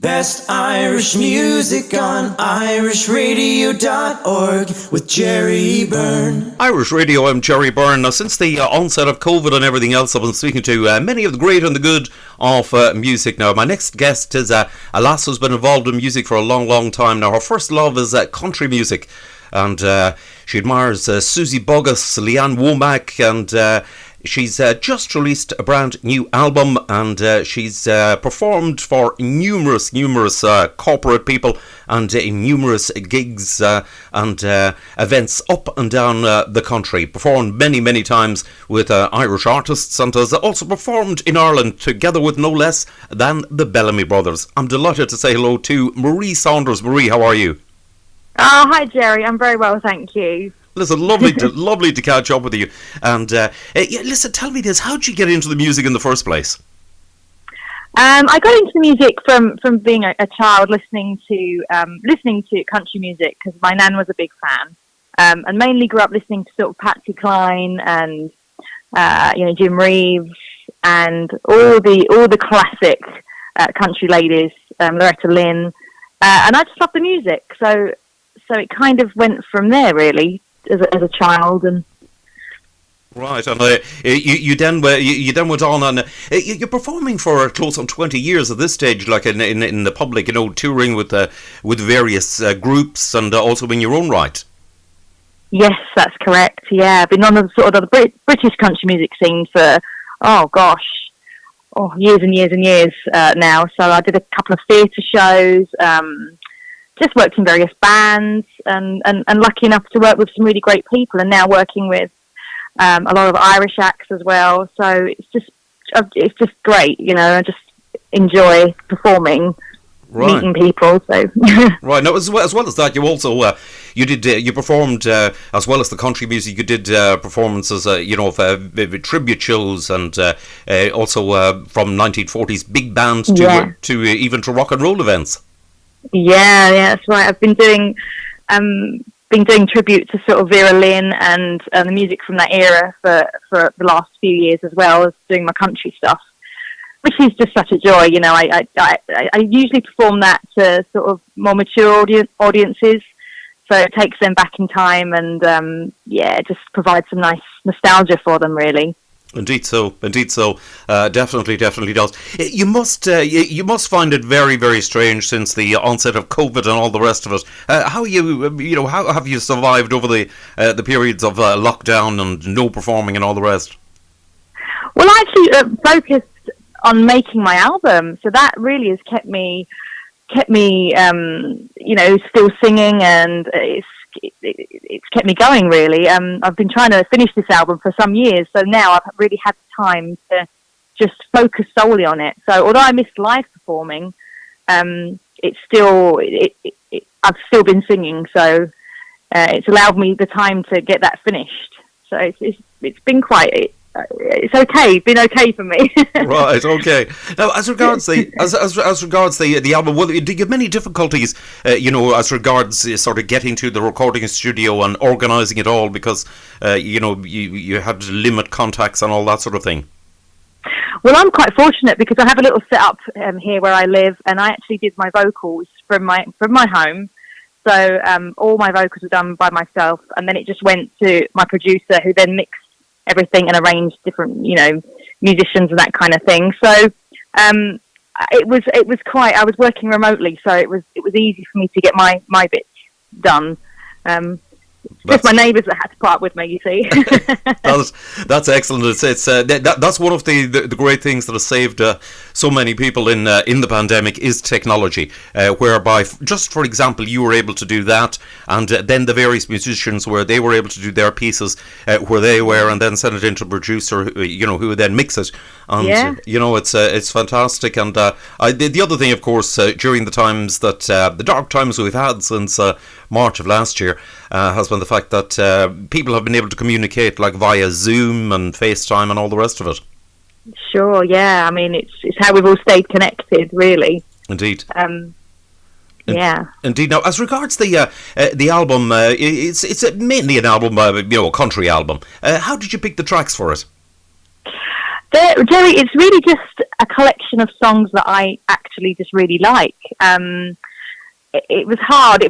Best Irish music on irishradio.org with Jerry Byrne. Irish Radio, I'm Jerry Byrne. Now, since the onset of COVID and everything else, I've been speaking to many of the great and the good of music. Now, my next guest is a lass who's been involved in music for a long, long time. Now, her first love is country music. And she admires Susie Boggess, Leanne Womack, and she's just released a brand new album, and she's performed for numerous corporate people and numerous gigs and events up and down the country. Performed many times with Irish artists, and has also performed in Ireland together with no less than the Bellamy Brothers. I'm delighted to say hello to Marie Saunders. Marie, how are you? Oh, hi Jerry. I'm very well, thank you. Listen, lovely to catch up with you. And listen, tell me this: how did you get into the music in the first place? I got into music from being a child, listening to country music because my nan was a big fan, and mainly grew up listening to sort of Patsy Cline and Jim Reeves and all the classic country ladies, Loretta Lynn, and I just loved the music. So it kind of went from there, really, as a child. And right, and you then went on, and you're performing for close on 20 years at this stage, like in the public, touring with various groups, and also in your own right. Yes, that's correct. Yeah, I've been on the British country music scene for years and years and years now. So I did a couple of theatre shows. Just worked in various bands and lucky enough to work with some really great people, and now working with a lot of Irish acts as well. So it's just great, I just enjoy performing, meeting people. So right, now as well as that, you also you performed as well as the country music. You did performances, tribute shows, and also from 1940s big bands to even to rock and roll events. Yeah, that's right. I've been doing tribute to sort of Vera Lynn and the music from that era for the last few years, as well as doing my country stuff, which is just such a joy. I usually perform that to sort of more mature audiences, so it takes them back in time and just provides some nice nostalgia for them, really. Indeed so. Definitely does. You must find it very, very strange since the onset of COVID and all the rest of it. How have you survived over the periods of lockdown and no performing and all the rest? Well, I actually focused on making my album, so that really has kept me still singing, and it's kept me going, really. I've been trying to finish this album for some years, so now I've really had time to just focus solely on it. So although I missed live performing, I've still been singing, so it's allowed me the time to get that finished. So it's been quite. It's okay. Been okay for me. Right. Okay. Now, as regards the album, do you have many difficulties? As regards sort of getting to the recording studio and organising it all, because you had to limit contacts and all that sort of thing. Well, I'm quite fortunate because I have a little setup here where I live, and I actually did my vocals from my home. So all my vocals were done by myself, and then it just went to my producer, who then mixed everything and arranged different, musicians and that kind of thing. So it was quite. I was working remotely, so it was easy for me to get my bits done. Just my neighbours that had to put up with me, you see. That's excellent. That's one of the great things that has saved so many people in the pandemic is technology, whereby, just for example, you were able to do that, and then the various musicians were able to do their pieces where they were, and then send it into a producer, who would then mix it. And it's fantastic. And the other thing, of course, during the times that the dark times we've had since March of last year, has been the fact that people have been able to communicate like via Zoom and FaceTime and all the rest of it. Sure, yeah. I mean, it's how we've all stayed connected, really. Indeed. Yeah. Indeed. Now, as regards the album, it's mainly an album, a country album. How did you pick the tracks for it? Jerry, it's really just a collection of songs that I actually just really like. It was hard.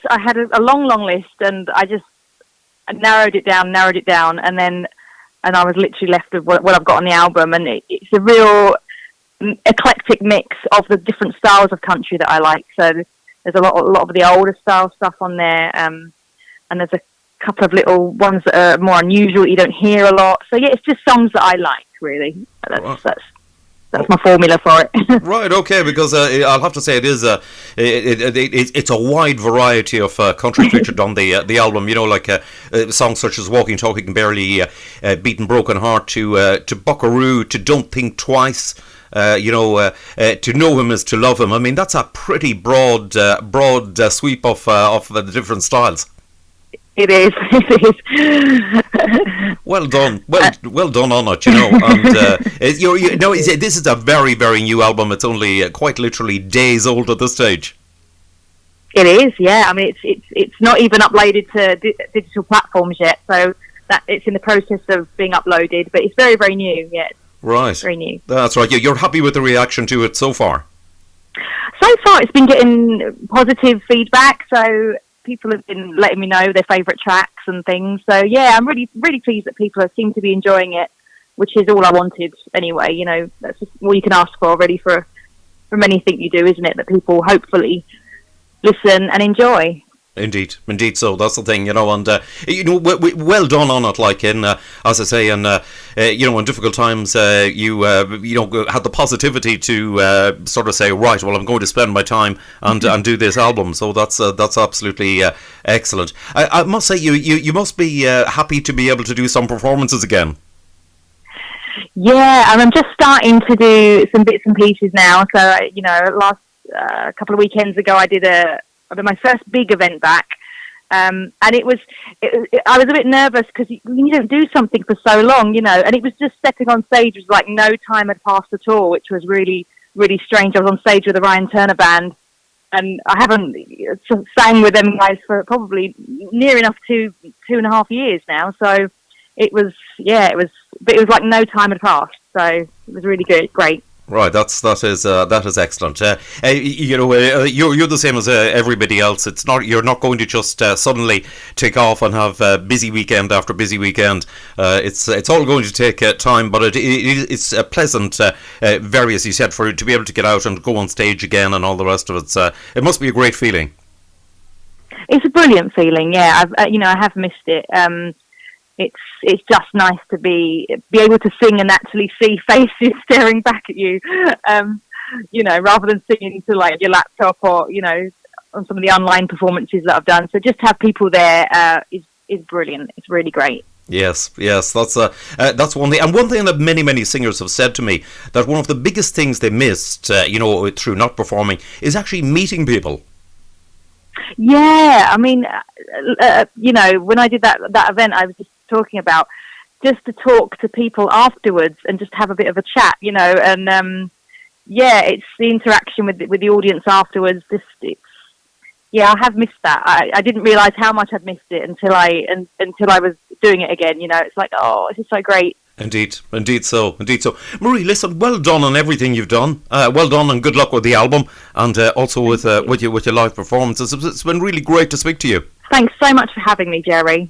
I had a long list, and I just narrowed it down, and I was literally left with what I've got on the album, and it's a real eclectic mix of the different styles of country that I like. So there's a lot of the older style stuff on there, and there's a couple of little ones that are more unusual you don't hear a lot. So yeah, it's just songs that I like, really. That's my formula for it. Right, okay, because I'll have to say it's a wide variety of country featured on the album. You know, like songs such as "Walking, Talking, Barely," "Beaten, Broken Heart," to "Buckaroo," to "Don't Think Twice." To know him is to love him. I mean, that's a pretty broad sweep of the different styles. It is. Well done on it, you know. And this is a very, very new album. It's only quite literally days old at this stage. It is, yeah. I mean, it's not even uploaded to digital platforms yet, so that it's in the process of being uploaded. But it's very, very new. Yeah, right. Very new. That's right. You're happy with the reaction to it so far? So far, it's been getting positive feedback. So people have been letting me know their favourite tracks and things. So yeah, I'm really, really pleased that people seem to be enjoying it, which is all I wanted anyway. You know, that's just all you can ask for, really, from anything you do, isn't it? That people hopefully listen and enjoy. Indeed. So that's the thing, you know, and well done on it. Like as I say, and in difficult times, you had the positivity to sort of say, right, well, I'm going to spend my time and do this album. So that's absolutely excellent. I must say, you must be happy to be able to do some performances again. Yeah, and I'm just starting to do some bits and pieces now. So last couple of weekends ago, I did my first big event back, and I was a bit nervous because you don't do something for so long, you know, and it was just stepping on stage was like no time had passed at all, which was really, really strange. I was on stage with the Ryan Turner Band, and I haven't sang with them guys for probably near enough 2.5 years now, so it was like no time had passed, so it was really good, great. Right, that is excellent. You're the same as everybody else. You're not going to just suddenly take off and have busy weekend after busy weekend. It's all going to take time, but it's pleasant, very, as you said, for to be able to get out and go on stage again and all the rest of it. It must be a great feeling. It's a brilliant feeling. Yeah, I have missed it. It's just nice to be able to sing and actually see faces staring back at you, rather than singing to like your laptop or on some of the online performances that I've done. So just to have people there is brilliant. It's really great. Yes, that's one thing. And one thing that many singers have said to me, that one of the biggest things they missed, through not performing, is actually meeting people. Yeah, I mean, when I did that event, I was just talking about just to talk to people afterwards and just have a bit of a chat, and it's the interaction with the audience afterwards. I have missed that. I didn't realise how much I'd missed it until I was doing it again. It's like, oh, this is so great. Indeed so. Marie, listen, well done on everything you've done. Well done and good luck with the album, and also with your live performances. It's been really great to speak to you. Thanks so much for having me, Jerry.